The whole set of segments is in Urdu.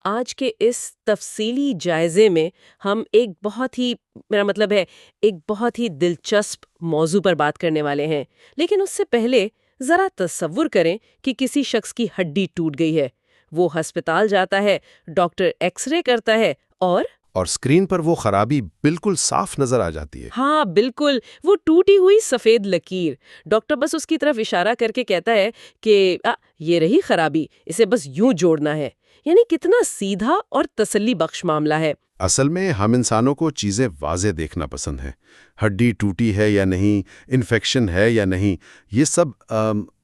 آج کے اس تفصیلی جائزے میں ہم ایک بہت ہی میرا مطلب ہے ایک بہت ہی دلچسپ موضوع پر بات کرنے والے ہیں، لیکن اس سے پہلے ذرا تصور کریں کہ کسی شخص کی ہڈی ٹوٹ گئی ہے۔ وہ ہسپتال جاتا ہے، ڈاکٹر ایکس رے کرتا ہے اور اسکرین پر وہ خرابی بالکل صاف نظر آ جاتی ہے۔ ہاں بالکل، وہ ٹوٹی ہوئی سفید لکیر۔ ڈاکٹر بس اس کی طرف اشارہ کر کے کہتا ہے کہ یہ رہی خرابی، اسے بس یوں جوڑنا ہے۔ یعنی کتنا سیدھا اور تسلی بخش معاملہ ہے۔ اصل میں ہم انسانوں کو چیزیں واضح دیکھنا پسند ہے۔ ہڈی ٹوٹی ہے یا نہیں، انفیکشن ہے یا نہیں، یہ سب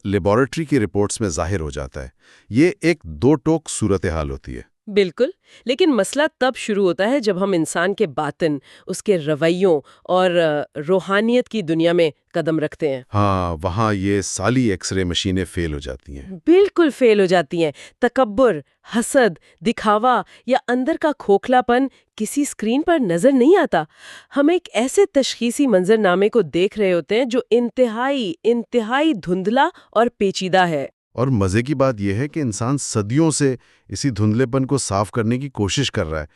لیبارٹری کی رپورٹس میں ظاہر ہو جاتا ہے۔ یہ ایک دو ٹوک صورتحال ہوتی ہے۔ بالکل، لیکن مسئلہ تب شروع ہوتا ہے جب ہم انسان کے باطن، اس کے رویوں اور روحانیت کی دنیا میں قدم رکھتے ہیں۔ ہاں، وہاں یہ سالی ایکس رے مشینیں فیل ہو جاتی ہیں۔ بالکل فیل ہو جاتی ہیں۔ تکبر، حسد، دکھاوا یا اندر کا کھوکھلا پن کسی اسکرین پر نظر نہیں آتا۔ ہم ایک ایسے تشخیصی منظر نامے کو دیکھ رہے ہوتے ہیں جو انتہائی دھندلا اور پیچیدہ ہے۔ اور مزے کی بات یہ ہے کہ انسان صدیوں سے اسی دھندلے پن کو صاف کرنے کی کوشش کر رہا ہے،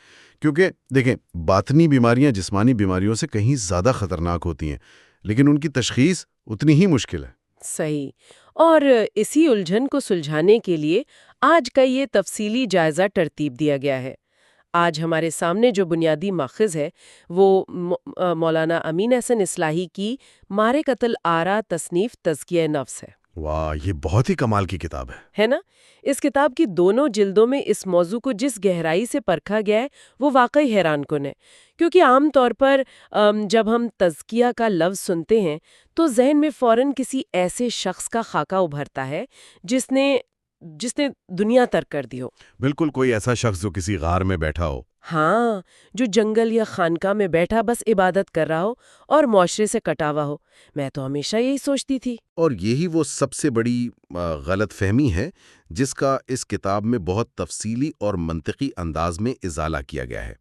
کیونکہ دیکھیں، باطنی بیماریاں جسمانی بیماریوں سے کہیں زیادہ خطرناک ہوتی ہیں، لیکن ان کی تشخیص اتنی ہی مشکل ہے۔ صحیح، اور اسی الجھن کو سلجھانے کے لیے آج کا یہ تفصیلی جائزہ ترتیب دیا گیا ہے۔ آج ہمارے سامنے جو بنیادی ماخذ ہے وہ مولانا امین احسن اصلاحی کی مارے قتل آرا تصنیف تزکیہ نفس ہے۔ واہ، یہ بہت ہی کمال کی کتاب ہے۔ ہے نا؟ اس کتاب کی دونوں جلدوں میں اس موضوع کو جس گہرائی سے پرکھا گیا ہے وہ واقعی حیران کن ہے، کیونکہ عام طور پر جب ہم تزکیہ کا لفظ سنتے ہیں تو ذہن میں فوراً کسی ایسے شخص کا خاکہ ابھرتا ہے جس نے دنیا ترک کر دی ہو۔ بالکل، کوئی ایسا شخص جو کسی غار میں بیٹھا ہو۔ ہاں، جو جنگل یا خانقاہ میں بیٹھا بس عبادت کر رہا ہو اور معاشرے سے کٹا ہوا ہو۔ میں تو ہمیشہ یہی سوچتی تھی۔ اور یہی وہ سب سے بڑی غلط فہمی ہے جس کا اس کتاب میں بہت تفصیلی اور منطقی انداز میں ازالہ کیا گیا ہے۔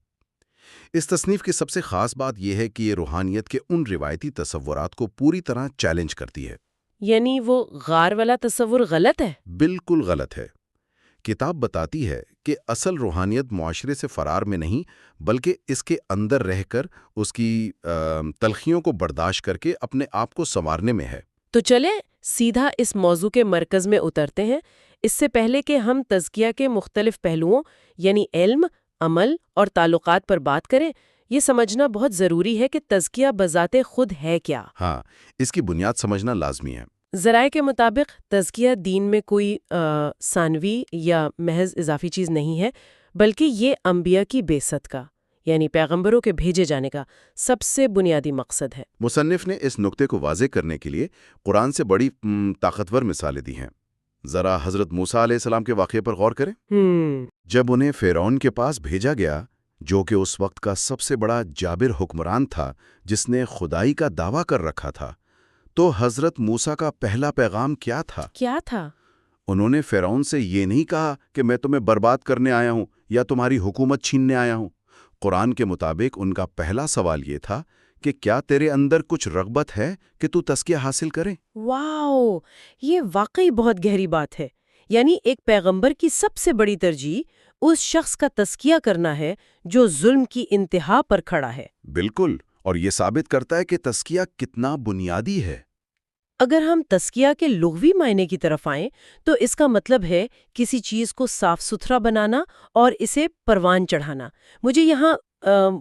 اس تصنیف کی سب سے خاص بات یہ ہے کہ یہ روحانیت کے ان روایتی تصورات کو پوری طرح چیلنج کرتی ہے۔ یعنی وہ غار والا تصور غلط ہے؟ بالکل غلط ہے۔ کتاب بتاتی ہے کہ اصل روحانیت معاشرے سے فرار میں نہیں، بلکہ اس کے اندر رہ کر اس کی تلخیوں کو برداشت کر کے اپنے آپ کو سنوارنے میں ہے۔ تو چلیں سیدھا اس موضوع کے مرکز میں اترتے ہیں۔ اس سے پہلے کہ ہم تزکیہ کے مختلف پہلوؤں یعنی علم، عمل اور تعلقات پر بات کریں، یہ سمجھنا بہت ضروری ہے کہ تزکیہ بذات خود ہے کیا۔ ہاں، اس کی بنیاد سمجھنا لازمی ہے۔ ذرائع کے مطابق تزکیہ دین میں کوئی ثانوی یا محض اضافی چیز نہیں ہے، بلکہ یہ انبیاء کی بعثت کا یعنی پیغمبروں کے بھیجے جانے کا سب سے بنیادی مقصد ہے۔ مصنف نے اس نقطے کو واضح کرنے کے لیے قرآن سے بڑی طاقتور مثالیں دی ہیں۔ ذرا حضرت موسیٰ علیہ السلام کے واقعے پر غور کریں۔ جب انہیں فرعون کے پاس بھیجا گیا، جو کہ اس وقت کا سب سے بڑا جابر حکمران تھا جس نے خدائی کا دعویٰ کر رکھا تھا، تو حضرت موسیٰ کا پہلا پیغام کیا تھا؟ انہوں نے فرعون سے یہ نہیں کہا کہ میں تمہیں برباد کرنے آیا ہوں یا تمہاری حکومت چھیننے آیا ہوں۔ قرآن کے مطابق ان کا پہلا سوال یہ تھا کہ کیا تیرے اندر کچھ رغبت ہے کہ تو تزکیہ حاصل کرے؟ واو، یہ واقعی بہت گہری بات ہے۔ یعنی ایک پیغمبر کی سب سے بڑی ترجیح اس شخص کا تزکیہ کرنا ہے جو ظلم کی انتہا پر کھڑا ہے۔ بالکل، اور یہ ثابت کرتا ہے کہ تزکیہ کتنا بنیادی ہے۔ اگر ہم تزکیہ کے لغوی معنی کی طرف آئیں تو اس کا مطلب ہے کسی چیز کو صاف ستھرا بنانا اور اسے پروان چڑھانا۔ مجھے یہاں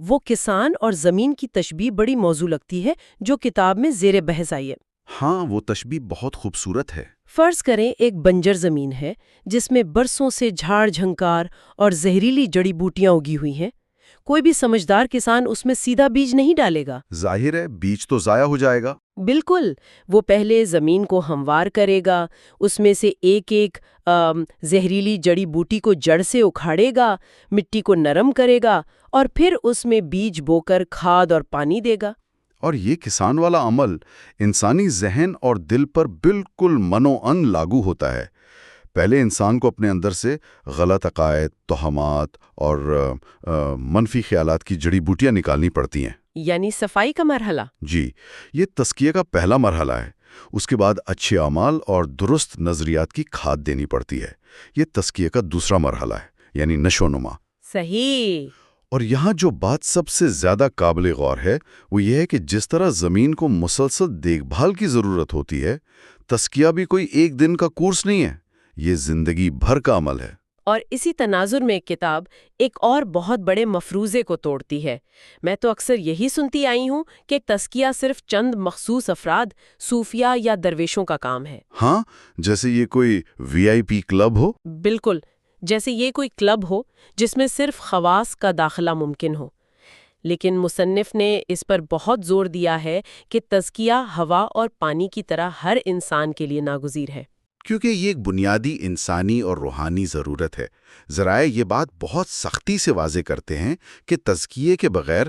وہ کسان اور زمین کی تشبیہ بڑی موزوں لگتی ہے جو کتاب میں زیر بحث آئی ہے۔ ہاں، وہ تشبیہ بہت خوبصورت ہے۔ فرض کریں ایک بنجر زمین ہے جس میں برسوں سے جھاڑ جھنکار اور زہریلی جڑی بوٹیاں اگی ہوئی ہیں۔ کوئی بھی سمجھدار کسان اس میں سیدھا بیج نہیں ڈالے گا۔ ظاہر ہے، بیج تو ضائع ہو جائے گا۔ بالکل، وہ پہلے زمین کو ہموار کرے گا، اس میں سے ایک ایک زہریلی جڑی بوٹی کو جڑ سے اکھاڑے گا، مٹی کو نرم کرے گا اور پھر اس میں بیج بو کر کھاد اور پانی دے گا۔ اور یہ کسان والا عمل انسانی ذہن اور دل پر بالکل منوعن لاگو ہوتا ہے۔ پہلے انسان کو اپنے اندر سے غلط عقائد، توہمات اور منفی خیالات کی جڑی بوٹیاں نکالنی پڑتی ہیں۔ یعنی صفائی کا مرحلہ۔ جی، یہ تزکیہ کا پہلا مرحلہ ہے۔ اس کے بعد اچھے اعمال اور درست نظریات کی کھاد دینی پڑتی ہے۔ یہ تزکیہ کا دوسرا مرحلہ ہے۔ یعنی نشو نما۔ صحیح۔ اور یہاں جو بات سب سے زیادہ قابل غور ہے وہ یہ ہے کہ جس طرح زمین کو مسلسل دیکھ بھال کی ضرورت ہوتی ہے، تزکیہ بھی کوئی ایک دن کا کورس نہیں ہے، یہ زندگی بھر کا عمل ہے۔ اور اسی تناظر میں کتاب ایک اور بہت بڑے مفروضے کو توڑتی ہے۔ میں تو اکثر یہی سنتی آئی ہوں کہ تزکیہ صرف چند مخصوص افراد، صوفیاء یا درویشوں کا کام ہے۔ ہاں، جیسے یہ کوئی VIP کلب ہو۔ بالکل، جیسے یہ کوئی کلب ہو جس میں صرف خواص کا داخلہ ممکن ہو۔ لیکن مصنف نے اس پر بہت زور دیا ہے کہ تزکیہ ہوا اور پانی کی طرح ہر انسان کے لیے ناگزیر ہے، کیونکہ یہ ایک بنیادی انسانی اور روحانی ضرورت ہے۔ ذرائع یہ بات بہت سختی سے واضح کرتے ہیں کہ تزکیے کے بغیر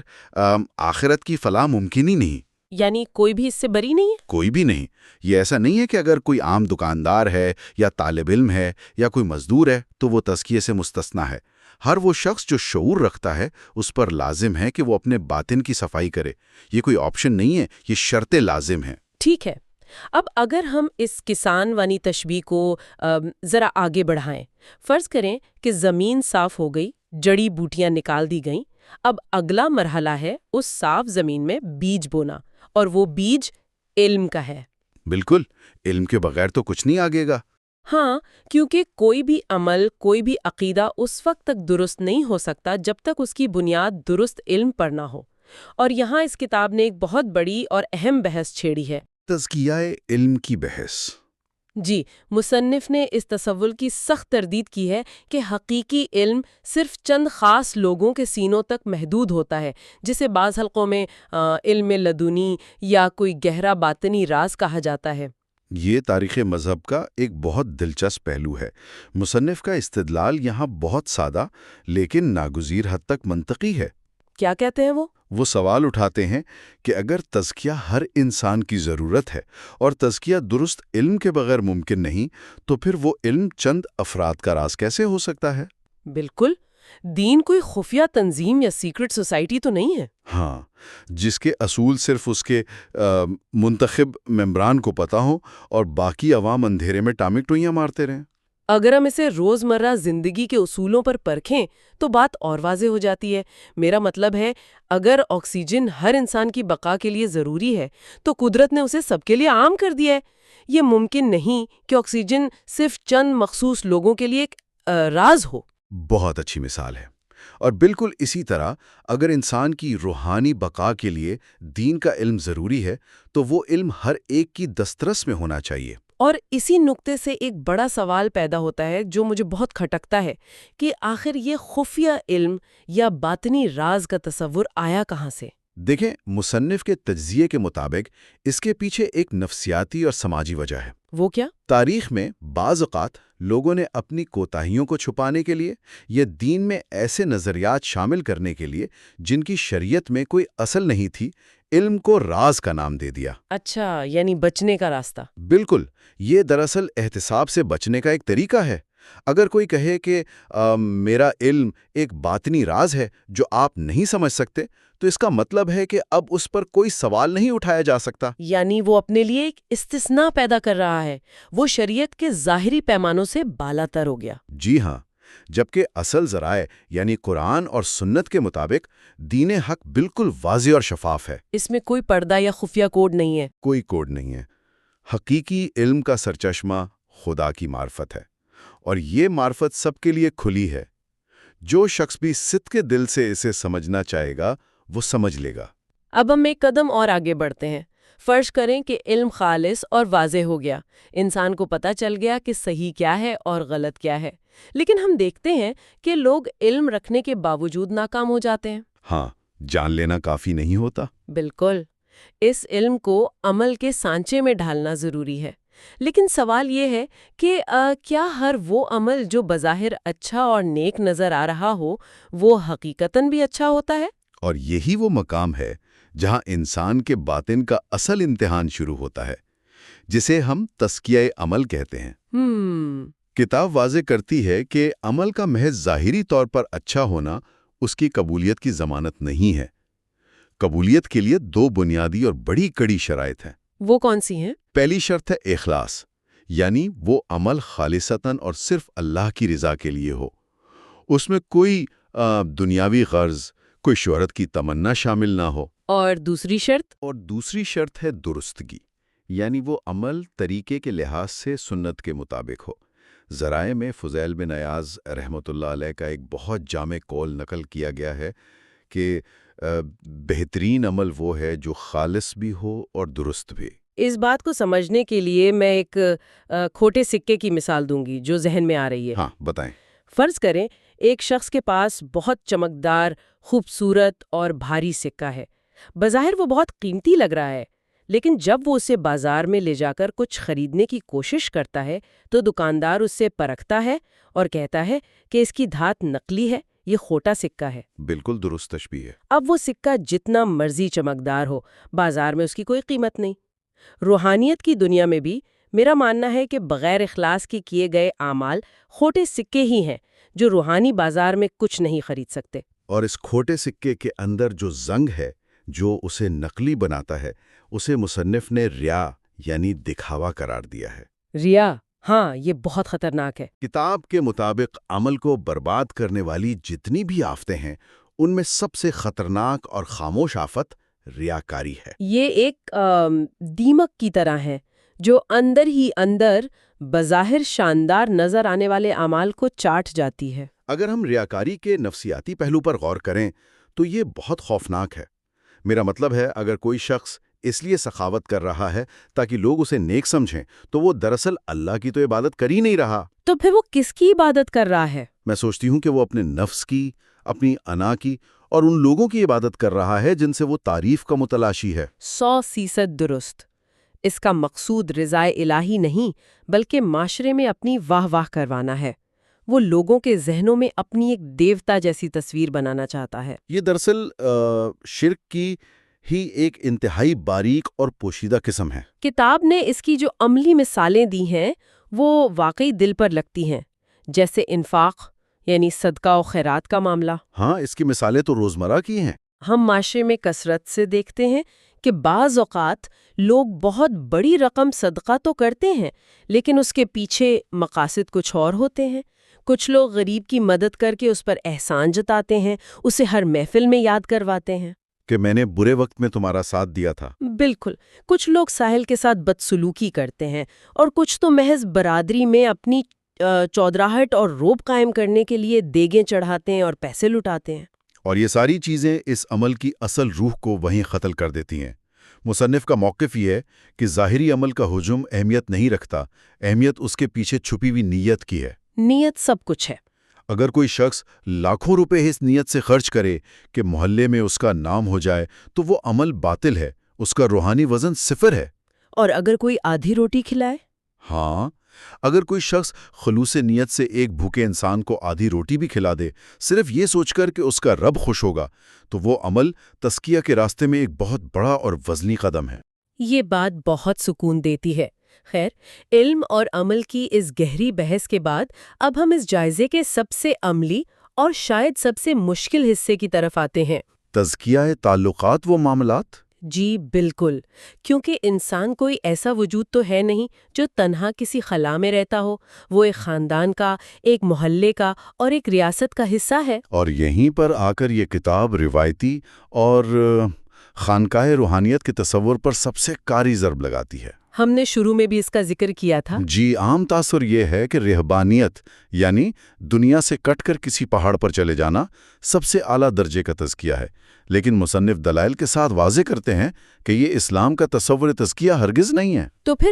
آخرت کی فلاح ممکن ہی نہیں۔ یعنی کوئی بھی اس سے بری نہیں ہے؟ کوئی بھی نہیں۔ یہ ایسا نہیں ہے کہ اگر کوئی عام دکاندار ہے یا طالب علم ہے یا کوئی مزدور ہے تو وہ تزکیے سے مستثنیٰ ہے۔ ہر وہ شخص جو شعور رکھتا ہے اس پر لازم ہے کہ وہ اپنے باطن کی صفائی کرے۔ یہ کوئی آپشن نہیں ہے، یہ شرط لازم ہے۔ ٹھیک ہے، اب اگر ہم اس کسان وانی تشبیہ کو ذرا آگے بڑھائیں، فرض کریں کہ زمین صاف ہو گئی، جڑی بوٹیاں نکال دی گئیں، اب اگلا مرحلہ ہے اس صاف زمین میں بیج بونا، اور وہ بیج علم کا ہے۔ بالکل، علم کے بغیر تو کچھ نہیں آگے گا۔ ہاں، کیونکہ کوئی بھی عمل، کوئی بھی عقیدہ اس وقت تک درست نہیں ہو سکتا جب تک اس کی بنیاد درست علم پر نہ ہو۔ اور یہاں اس کتاب نے ایک بہت بڑی اور اہم بحث چھیڑی ہے، تزکیہ علم کی بحث۔ جی، مصنف نے اس تصور کی سخت تردید کی ہے کہ حقیقی علم صرف چند خاص لوگوں کے سینوں تک محدود ہوتا ہے، جسے بعض حلقوں میں علم لدنی یا کوئی گہرا باطنی راز کہا جاتا ہے۔ یہ تاریخ مذہب کا ایک بہت دلچسپ پہلو ہے۔ مصنف کا استدلال یہاں بہت سادہ لیکن ناگزیر حد تک منطقی ہے۔ کیا کہتے ہیں وہ سوال اٹھاتے ہیں کہ اگر تزکیہ ہر انسان کی ضرورت ہے اور تزکیہ درست علم کے بغیر ممکن نہیں، تو پھر وہ علم چند افراد کا راز کیسے ہو سکتا ہے؟ بالکل، دین کوئی خفیہ تنظیم یا سیکرٹ سوسائٹی تو نہیں ہے۔ ہاں، جس کے اصول صرف اس کے منتخب ممبران کو پتہ ہوں اور باقی عوام اندھیرے میں ٹامک ٹوئیاں مارتے رہیں۔ اگر ہم اسے روزمرہ زندگی کے اصولوں پر پرکھیں تو بات اور واضح ہو جاتی ہے۔ میرا مطلب ہے، اگر آکسیجن ہر انسان کی بقا کے لیے ضروری ہے تو قدرت نے اسے سب کے لیے عام کر دیا ہے۔ یہ ممکن نہیں کہ آکسیجن صرف چند مخصوص لوگوں کے لیے ایک راز ہو۔ بہت اچھی مثال ہے۔ اور بالکل اسی طرح اگر انسان کی روحانی بقا کے لیے دین کا علم ضروری ہے تو وہ علم ہر ایک کی دسترس میں ہونا چاہیے۔ اور اسی نقطے سے ایک بڑا سوال پیدا ہوتا ہے جو مجھے بہت کھٹکتا ہے کہ آخر یہ خفیہ علم یا باطنی راز کا تصور آیا کہاں سے؟ دیکھیں، مصنف کے تجزیے کے مطابق اس کے پیچھے ایک نفسیاتی اور سماجی وجہ ہے۔ وہ کیا؟ تاریخ میں بعض اوقات لوگوں نے اپنی کوتاہیوں کو چھپانے کے لیے یا دین میں ایسے نظریات شامل کرنے کے لیے جن کی شریعت میں کوئی اصل نہیں تھی، علم کو راز کا نام دے دیا۔ اچھا، یعنی بچنے کا راستہ۔ بالکل، یہ دراصل احتساب سے بچنے کا ایک طریقہ ہے۔ اگر کوئی کہے کہ میرا علم ایک باطنی راز ہے جو آپ نہیں سمجھ سکتے، تو اس کا مطلب ہے کہ اب اس پر کوئی سوال نہیں اٹھایا جا سکتا۔ یعنی وہ اپنے لیے ایک استثناء پیدا کر رہا ہے، وہ شریعت کے ظاہری پیمانوں سے بالاتر ہو گیا۔ جی ہاں، جبکہ اصل ذرائع یعنی قرآن اور سنت کے مطابق دین حق بالکل واضح اور شفاف ہے۔ اس میں کوئی پردہ یا خفیہ کوڈ نہیں ہے۔ کوئی کوڈ نہیں ہے۔ حقیقی علم کا سرچشمہ خدا کی معرفت ہے، اور یہ معرفت سب کے لیے کھلی ہے۔ جو شخص بھی صدق کے دل سے اسے سمجھنا چاہے گا وہ سمجھ لے گا۔ اب ہم ایک قدم اور آگے بڑھتے ہیں۔ فرض کریں کہ علم خالص اور واضح ہو گیا، انسان کو پتہ چل گیا کہ صحیح کیا ہے اور غلط کیا ہے، لیکن ہم دیکھتے ہیں کہ لوگ علم رکھنے کے باوجود ناکام ہو جاتے ہیں۔ ہاں، جان لینا کافی نہیں ہوتا۔ بالکل، اس علم کو عمل کے سانچے میں ڈھالنا ضروری ہے۔ لیکن سوال یہ ہے کہ کیا ہر وہ عمل جو بظاہر اچھا اور نیک نظر آ رہا ہو وہ حقیقتاً بھی اچھا ہوتا ہے؟ اور یہی وہ مقام ہے جہاں انسان کے باطن کا اصل امتحان شروع ہوتا ہے، جسے ہم تزکیہ عمل کہتے ہیں۔ کتاب واضح کرتی ہے کہ عمل کا محض ظاہری طور پر اچھا ہونا اس کی قبولیت کی ضمانت نہیں ہے۔ قبولیت کے لیے دو بنیادی اور بڑی کڑی شرائط ہیں۔ وہ کون سی ہیں؟ پہلی شرط ہے اخلاص، یعنی وہ عمل خالصتاً اور صرف اللہ کی رضا کے لیے ہو۔ اس میں کوئی دنیاوی غرض، کوئی شہرت کی تمنا شامل نہ ہو۔ اور دوسری شرط؟ اور دوسری شرط ہے درستگی، یعنی وہ عمل طریقے کے لحاظ سے سنت کے مطابق ہو۔ ذرائع میں فضیل بن عیاض رحمۃ اللہ علیہ کا ایک بہت جامع قول نقل کیا گیا ہے کہ بہترین عمل وہ ہے جو خالص بھی ہو اور درست بھی۔ اس بات کو سمجھنے کے لیے میں ایک کھوٹے سکے کی مثال دوں گی جو ذہن میں آ رہی ہے۔ ہاں بتائیں۔ فرض کریں ایک شخص کے پاس بہت چمکدار، خوبصورت اور بھاری سکہ ہے۔ بظاہر وہ بہت قیمتی لگ رہا ہے، لیکن جب وہ اسے بازار میں لے جا کر کچھ خریدنے کی کوشش کرتا ہے تو دکاندار اس سے پرکھتا ہے اور کہتا ہے کہ اس کی دھات نقلی ہے، یہ کھوٹا سکہ ہے۔ بالکل درست تشبیہ ہے۔ اب وہ سکہ جتنا مرضی چمکدار ہو، بازار میں اس کی کوئی قیمت نہیں۔ روحانیت کی دنیا میں بھی میرا ماننا ہے کہ بغیر اخلاص کے کیے گئے اعمال کھوٹے سکے ہی ہیں جو روحانی بازار میں کچھ نہیں خرید سکتے۔ اور اس کھوٹے سکے کے اندر جو زنگ ہے، جو اسے نقلی بناتا ہے، اسے مصنف نے ریا یعنی دکھاوا قرار دیا ہے۔ ریا، ہاں، یہ بہت خطرناک ہے۔ کتاب کے مطابق عمل کو برباد کرنے والی جتنی بھی آفتیں ہیں، ان میں سب سے خطرناک اور خاموش آفت ریاکاری ہے۔ یہ ایک دیمک کی طرح ہے جو اندر ہی اندر بظاہر شاندار نظر آنے والے اعمال کو چاٹ جاتی ہے۔ اگر ہم ریاکاری کے نفسیاتی پہلو پر غور کریں تو یہ بہت خوفناک ہے۔ میرا مطلب ہے، اگر کوئی شخص اس لیے سخاوت کر رہا ہے تاکہ لوگ اسے نیک سمجھیں تو وہ دراصل اللہ کی تو عبادت کر ہی نہیں رہا۔ تو پھر وہ کس کی عبادت کر رہا ہے؟ میں سوچتی ہوں کہ وہ اپنے نفس کی، اپنی انا کی اور ان لوگوں کی عبادت کر رہا ہے جن سے وہ تعریف کا متلاشی ہے۔ 100% درست۔ اس کا مقصود رضائے الہی نہیں بلکہ معاشرے میں اپنی واہ واہ کروانا ہے۔ وہ لوگوں کے ذہنوں میں اپنی ایک دیوتا جیسی تصویر بنانا چاہتا ہے۔ یہ دراصل شرک کی ہی ایک انتہائی باریک اور پوشیدہ قسم ہے۔ کتاب نے اس کی جو عملی مثالیں دی ہیں وہ واقعی دل پر لگتی ہیں، جیسے انفاق یعنی صدقہ و خیرات کا معاملہ۔ ہاں، اس کی مثالیں تو روزمرہ کی ہیں۔ ہم معاشرے میں کثرت سے دیکھتے ہیں کہ بعض اوقات لوگ بہت بڑی رقم صدقہ تو کرتے ہیں لیکن اس کے پیچھے مقاصد کچھ اور ہوتے ہیں۔ کچھ لوگ غریب کی مدد کر کے اس پر احسان جتاتے ہیں، اسے ہر محفل میں یاد کرواتے ہیں کہ میں نے برے وقت میں تمہارا ساتھ دیا تھا۔ بالکل۔ کچھ لوگ ساحل کے ساتھ بدسلوکی کرتے ہیں اور کچھ تو محض برادری میں اپنی چودراہٹ اور روب قائم کرنے کے لیے دیگیں چڑھاتے ہیں اور پیسے لٹاتے ہیں۔ اور یہ ساری چیزیں اس عمل کی اصل روح کو وہیں قتل کر دیتی ہیں۔ مصنف کا موقف یہ ہے کہ ظاہری عمل کا ہجوم اہمیت نہیں رکھتا، اہمیت اس کے پیچھے چھپی ہوئی نیت کی ہے۔ نیت سب کچھ ہے۔ اگر کوئی شخص لاکھوں روپے اس نیت سے خرچ کرے کہ محلے میں اس کا نام ہو جائے تو وہ عمل باطل ہے، اس کا روحانی وزن صفر ہے۔ اور اگر کوئی آدھی روٹی کھلائے؟ ہاں، اگر کوئی شخص خلوص نیت سے ایک بھوکے انسان کو آدھی روٹی بھی کھلا دے، صرف یہ سوچ کر کہ اس کا رب خوش ہوگا، تو وہ عمل تزکیہ کے راستے میں ایک بہت بڑا اور وزنی قدم ہے۔ یہ بات بہت سکون دیتی ہے۔ خیر، علم اور عمل کی اس گہری بحث کے بعد اب ہم اس جائزے کے سب سے عملی اور شاید سب سے مشکل حصے کی طرف آتے ہیں۔ تزکیہ تعلقات و معاملات۔ جی بالکل، کیونکہ انسان کوئی ایسا وجود تو ہے نہیں جو تنہا کسی خلا میں رہتا ہو۔ وہ ایک خاندان کا، ایک محلے کا اور ایک ریاست کا حصہ ہے۔ اور یہیں پر آ کر یہ کتاب روایتی اور خانقاہ روحانیت کے تصور پر سب سے کاری ضرب لگاتی ہے۔ ہم نے شروع میں بھی اس کا ذکر کیا تھا۔ جی، عام تاثر یہ ہے کہ رہبانیت یعنی دنیا سے کٹ کر کسی پہاڑ پر چلے جانا سب سے اعلیٰ درجے کا تزکیہ ہے، لیکن مصنف دلائل کے ساتھ واضح کرتے ہیں کہ یہ اسلام کا تصور تزکیہ ہرگز نہیں ہے۔ تو پھر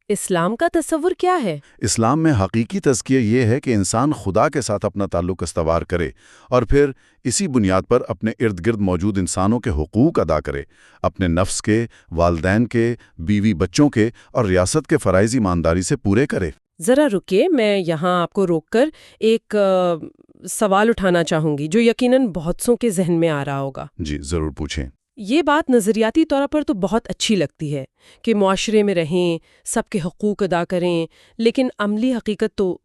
اسلام کا تصور کیا ہے؟ اسلام میں حقیقی تزکیہ یہ ہے کہ انسان خدا کے ساتھ اپنا تعلق استوار کرے اور پھر اسی بنیاد پر اپنے ارد گرد موجود انسانوں کے حقوق ادا کرے، اپنے نفس کے، والدین کے، بیوی بچوں کے اور ریاست کے فرائض ایمانداری سے پورے کرے۔ ذرا رکیے، میں یہاں آپ کو روک کر ایک سوال اٹھانا چاہوں گی جو یقیناً بہت سوں کے ذہن میں آ رہا ہوگا۔ جی ضرور پوچھیں۔ یہ بات نظریاتی طور پر تو بہت اچھی لگتی ہے کہ معاشرے میں رہیں، سب کے حقوق ادا کریں، لیکن عملی حقیقت تو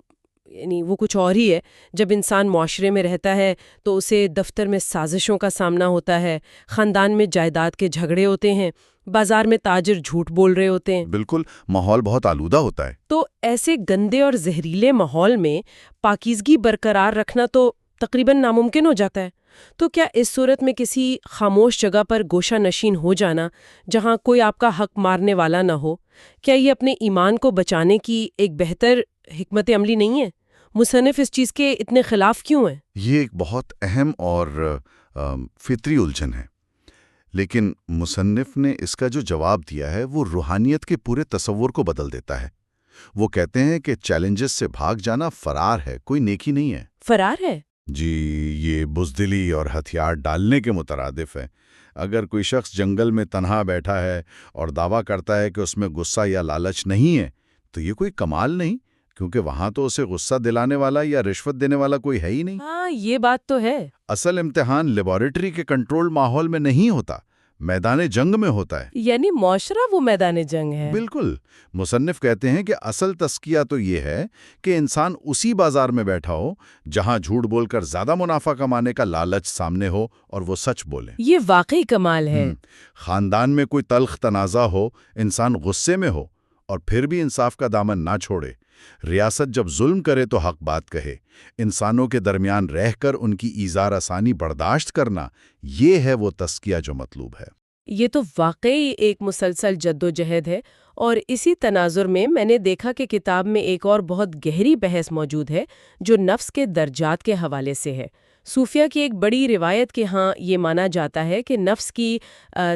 یعنی وہ کچھ اور ہی ہے۔ جب انسان معاشرے میں رہتا ہے تو اسے دفتر میں سازشوں کا سامنا ہوتا ہے، خاندان میں جائیداد کے جھگڑے ہوتے ہیں، بازار میں تاجر جھوٹ بول رہے ہوتے ہیں۔ بالکل، ماحول بہت آلودہ ہوتا ہے۔ تو ایسے گندے اور زہریلے ماحول میں پاکیزگی برقرار رکھنا تو تقریباً ناممکن ہو جاتا ہے۔ تو کیا اس صورت میں کسی خاموش جگہ پر گوشہ نشین ہو جانا، جہاں کوئی آپ کا حق مارنے والا نہ ہو، کیا یہ اپنے ایمان کو بچانے کی ایک بہتر حکمت عملی نہیں ہے؟ مصنف اس چیز کے اتنے خلاف کیوں ہیں؟ یہ ایک بہت اہم اور فطری الجھن ہے، لیکن مصنف نے اس کا جو جواب دیا ہے وہ روحانیت کے پورے تصور کو بدل دیتا ہے۔ وہ کہتے ہیں کہ چیلنجز سے بھاگ جانا فرار ہے، کوئی نیکی نہیں ہے۔ فرار ہے؟ جی، یہ بزدلی اور ہتھیار ڈالنے کے مترادف ہے۔ اگر کوئی شخص جنگل میں تنہا بیٹھا ہے اور دعویٰ کرتا ہے کہ اس میں غصہ یا لالچ نہیں ہے، تو یہ کوئی کمال نہیں، کیونکہ وہاں تو اسے غصہ دلانے والا یا رشوت دینے والا کوئی ہے ہی نہیں۔ ہاں، یہ بات تو ہے۔ اصل امتحان لیبارٹری کے کنٹرول ماحول میں نہیں ہوتا، میدان جنگ میں ہوتا ہے۔ یعنی معاشرہ وہ میدان جنگ ہے۔ بالکل۔ مصنف کہتے ہیں کہ اصل تزکیہ تو یہ ہے کہ انسان اسی بازار میں بیٹھا ہو جہاں جھوٹ بول کر زیادہ منافع کمانے کا لالچ سامنے ہو اور وہ سچ بولے۔ یہ واقعی کمال ہے۔ خاندان میں کوئی تلخ تنازع ہو، انسان غصے میں ہو اور پھر بھی انصاف کا دامن نہ چھوڑے۔ ریاست جب ظلم کرے تو حق بات کہے۔ انسانوں کے درمیان رہ کر ان کی ایذار آسانی برداشت کرنا، یہ ہے وہ تزکیہ جو مطلوب ہے۔ یہ تو واقعی ایک مسلسل جدوجہد ہے، اور اسی تناظر میں نے دیکھا کہ کتاب میں ایک اور بہت گہری بحث موجود ہے جو نفس کے درجات کے حوالے سے ہے۔ صوفیہ کی ایک بڑی روایت کے ہاں یہ مانا جاتا ہے کہ نفس کی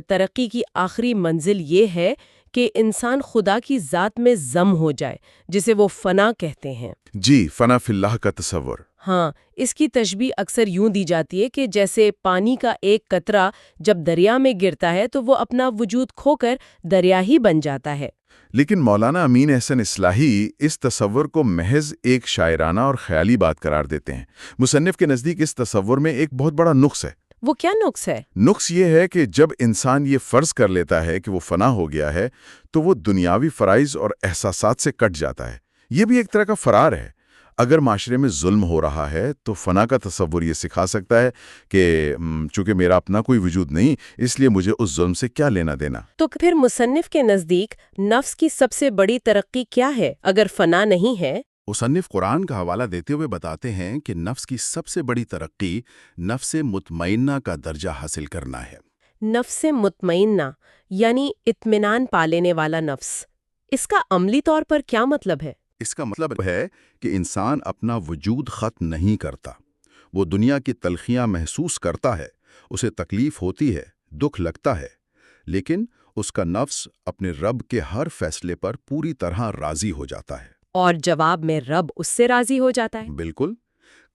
ترقی کی آخری منزل یہ ہے کہ انسان خدا کی ذات میں ضم ہو جائے، جسے وہ فنا کہتے ہیں۔ جی، فنا فی اللہ کا تصور۔ ہاں، اس کی تشبیہ اکثر یوں دی جاتی ہے کہ جیسے پانی کا ایک قطرہ جب دریا میں گرتا ہے تو وہ اپنا وجود کھو کر دریا ہی بن جاتا ہے۔ لیکن مولانا امین احسن اصلاحی اس تصور کو محض ایک شاعرانہ اور خیالی بات قرار دیتے ہیں۔ مصنف کے نزدیک اس تصور میں ایک بہت بڑا نقص ہے۔ وہ کیا نقص ہے؟ نقص یہ ہے کہ جب انسان یہ فرض کر لیتا ہے کہ وہ فنا ہو گیا ہے تو وہ دنیاوی فرائض اور احساسات سے کٹ جاتا ہے۔ یہ بھی ایک طرح کا فرار ہے۔ اگر معاشرے میں ظلم ہو رہا ہے تو فنا کا تصور یہ سکھا سکتا ہے کہ چونکہ میرا اپنا کوئی وجود نہیں، اس لیے مجھے اس ظلم سے کیا لینا دینا۔ تو پھر مصنف کے نزدیک نفس کی سب سے بڑی ترقی کیا ہے اگر فنا نہیں ہے؟ مصنف قرآن کا حوالہ دیتے ہوئے بتاتے ہیں کہ نفس کی سب سے بڑی ترقی نفس مطمئنہ کا درجہ حاصل کرنا ہے۔ نفس مطمئنہ یعنی اطمینان پالینے والا نفس۔ اس کا عملی طور پر کیا مطلب ہے؟ اس کا مطلب ہے کہ انسان اپنا وجود ختم نہیں کرتا۔ وہ دنیا کی تلخیاں محسوس کرتا ہے، اسے تکلیف ہوتی ہے، دکھ لگتا ہے، لیکن اس کا نفس اپنے رب کے ہر فیصلے پر پوری طرح راضی ہو جاتا ہے۔ اور جواب میں رب اس سے راضی ہو جاتا ہے۔ بالکل۔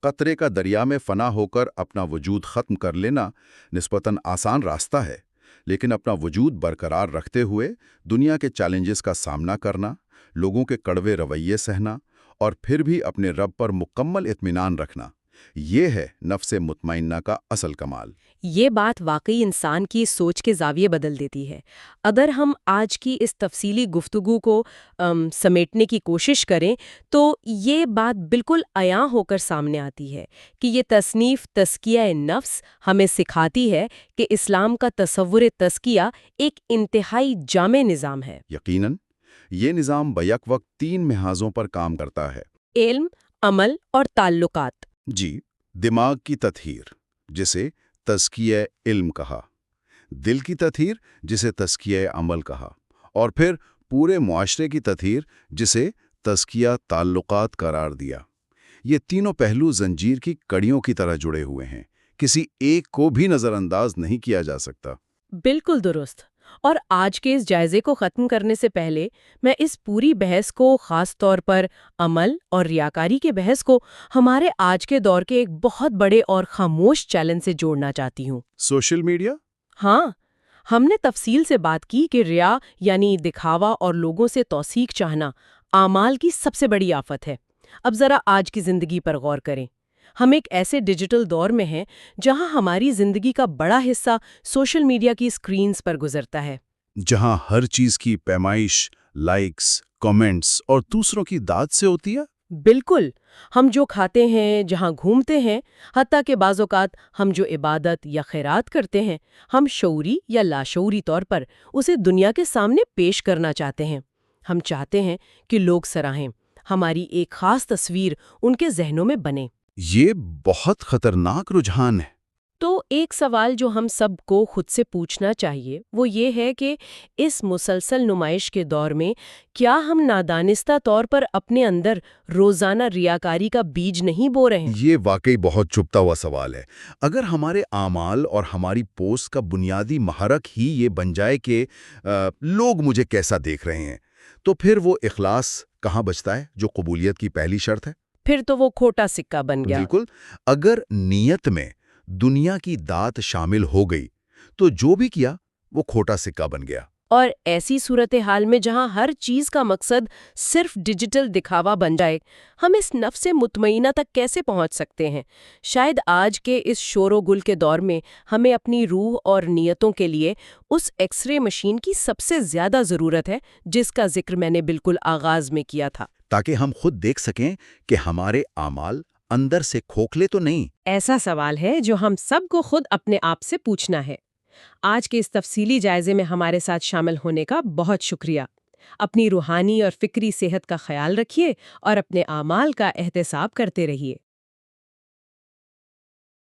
قطرے کا دریا میں فنا ہو کر اپنا وجود ختم کر لینا نسبتاً آسان راستہ ہے، لیکن اپنا وجود برقرار رکھتے ہوئے دنیا کے چیلنجز کا سامنا کرنا، لوگوں کے کڑوے رویے سہنا اور پھر بھی اپنے رب پر مکمل اطمینان رکھنا، یہ ہے نفس مطمئنہ کا اصل کمال۔ یہ بات واقعی انسان کی سوچ کے زاویے بدل دیتی ہے۔ اگر ہم آج کی اس تفصیلی گفتگو کو سمیٹنے کی کوشش کریں تو یہ بات بالکل عیاں ہو کر سامنے آتی ہے کہ یہ تصنیف تزکیہ نفس ہمیں سکھاتی ہے کہ اسلام کا تصور تزکیہ ایک انتہائی جامع نظام ہے۔ یقیناً یہ نظام بیک وقت 3 محاذوں پر کام کرتا ہے: علم، عمل اور تعلقات۔ جی، دماغ کی تطہیر جسے تزکیہ علم کہا، دل کی تطہیر جسے تزکیہ عمل کہا، اور پھر پورے معاشرے کی تطہیر جسے تزکیہ تعلقات قرار دیا۔ یہ تینوں پہلو زنجیر کی کڑیوں کی طرح جڑے ہوئے ہیں، کسی ایک کو بھی نظر انداز نہیں کیا جا سکتا۔ بالکل درست۔ اور آج کے اس جائزے کو ختم کرنے سے پہلے میں اس پوری بحث کو، خاص طور پر عمل اور ریاکاری کے بحث کو، ہمارے آج کے دور کے ایک بہت بڑے اور خاموش چیلنج سے جوڑنا چاہتی ہوں: سوشل میڈیا۔ ہاں، ہم نے تفصیل سے بات کی کہ ریا یعنی دکھاوا اور لوگوں سے توثیق چاہنا اعمال کی سب سے بڑی آفت ہے۔ اب ذرا آج کی زندگی پر غور کریں۔ ہم ایک ایسے ڈیجیٹل دور میں ہیں جہاں ہماری زندگی کا بڑا حصہ سوشل میڈیا کی اسکرینز پر گزرتا ہے، جہاں ہر چیز کی پیمائش، لائکس، کمنٹس اور دوسروں کی داد سے ہوتی ہے۔ بالکل۔ ہم جو کھاتے ہیں، جہاں گھومتے ہیں، حتیٰ کہ بعض اوقات ہم جو عبادت یا خیرات کرتے ہیں، ہم شعوری یا لاشعوری طور پر اسے دنیا کے سامنے پیش کرنا چاہتے ہیں۔ ہم چاہتے ہیں کہ لوگ سراہیں، ہماری ایک خاص تصویر ان کے ذہنوں میں بنے۔ یہ بہت خطرناک رجحان ہے۔ تو ایک سوال جو ہم سب کو خود سے پوچھنا چاہیے وہ یہ ہے کہ اس مسلسل نمائش کے دور میں کیا ہم نادانستہ طور پر اپنے اندر روزانہ ریاکاری کا بیج نہیں بو رہے ہیں؟ یہ واقعی بہت چھپتا ہوا سوال ہے۔ اگر ہمارے اعمال اور ہماری پوسٹ کا بنیادی محرک ہی یہ بن جائے کہ لوگ مجھے کیسا دیکھ رہے ہیں، تو پھر وہ اخلاص کہاں بچتا ہے جو قبولیت کی پہلی شرط ہے؟ پھر تو وہ کھوٹا سکہ بن گیا۔ بالکل۔ اگر نیت میں دنیا کی داد شامل ہو گئی تو جو بھی کیا وہ کھوٹا سکہ بن گیا۔ اور ایسی صورتحال میں جہاں ہر چیز کا مقصد صرف ڈیجیٹل دکھاوا بن جائے، ہم اس نفس مطمئنہ تک کیسے پہنچ سکتے ہیں؟ شاید آج کے اس شور و گل کے دور میں ہمیں اپنی روح اور نیتوں کے لیے اس ایکس رے مشین کی سب سے زیادہ ضرورت ہے جس کا ذکر میں نے بالکل آغاز میں کیا تھا، تاکہ ہم خود دیکھ سکیں کہ ہمارے اعمال اندر سے کھوکھلے تو نہیں۔ ایسا سوال ہے جو ہم سب کو خود اپنے آپ سے پوچھنا ہے۔ آج کے اس تفصیلی جائزے میں ہمارے ساتھ شامل ہونے کا بہت شکریہ۔ اپنی روحانی اور فکری صحت کا خیال رکھیے اور اپنے اعمال کا احتساب کرتے رہیے۔